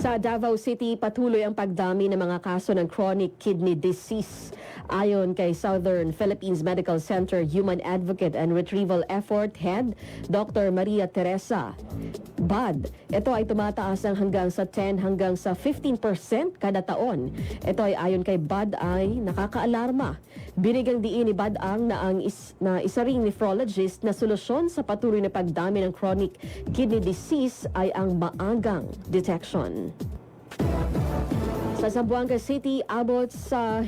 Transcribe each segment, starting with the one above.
Sa Davao City, patuloy ang pagdami ng mga kaso ng chronic kidney disease. Ayon kay Southern Philippines Medical Center Human Advocate and Retrieval Effort Head, Dr. Maria Teresa BAD, ito ay tumataas ng hanggang sa 10 hanggang sa 15% kada taon. Ito ay ayon kay BAD ay nakakaalarma. Binigyang diin ni BAD na isa ring nephrologist na solusyon sa patuloy na pagdami ng chronic kidney disease ay ang maagang detection. Sa Zamboanga City, abot sa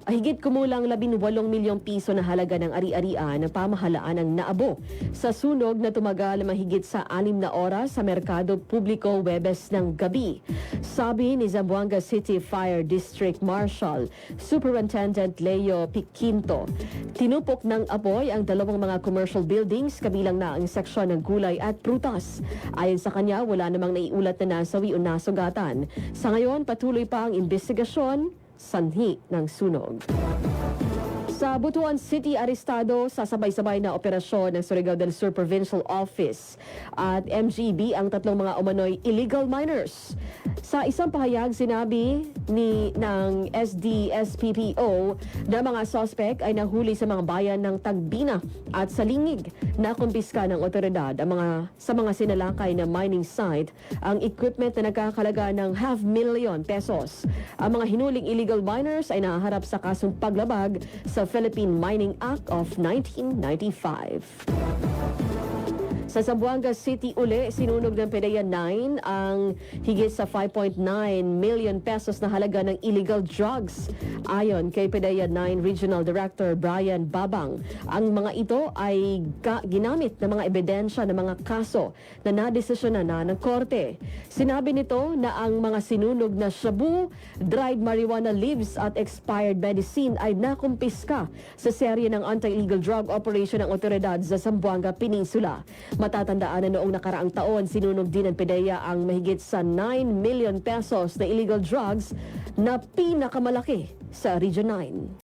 higit kumulang 18 milyong piso na halaga ng ari-arian ng pamahalaan ang naabo sa sunog na tumagal mahigit sa 6 na oras sa merkado publiko Huwebes ng gabi. Sabi ni Zamboanga City Fire District Marshal Superintendent Leo Piquinto, tinupok ng apoy ang dalawang mga commercial buildings kabilang na ang seksyon ng gulay at prutas. Ayon sa kanya, wala namang naiulat na nasawi o nasugatan. Sa ngayon, patuloy pa ang investigasyon sanhi ng sunog. Sa Butuan City, arestado sa sabay-sabay na operasyon ng Surigao del Sur Provincial Office at MGB ang tatlong mga umano'y illegal miners. Sa isang pahayag, sinabi ng SDSPPO na mga suspect ay nahuli sa mga bayan ng Tagbina at Salingig na kumpiska ng otoridad sa mga sinalakay na mining site ang equipment na nagkakalaga ng 500,000 pesos. Ang mga hinuling illegal miners ay nahaharap sa kasong paglabag sa Philippine Mining Act of 1995. Sa Zamboanga City uli, sinunog ng PDEA 9 ang higit sa 5.9 million pesos na halaga ng illegal drugs. Ayon kay PDEA 9 Regional Director Brian Babang, ang mga ito ay ginamit na mga ebidensya ng mga kaso na nadesisyonan na ng korte. Sinabi nito na ang mga sinunog na shabu, dried marijuana leaves at expired medicine ay nakumpiska sa serye ng anti-illegal drug operation ng otoridad sa Zamboanga Peninsula. Matatandaan na noong nakaraang taon, sinunog din ng PDEA ang mahigit sa 9 million pesos na illegal drugs na pinakamalaki sa Region 9.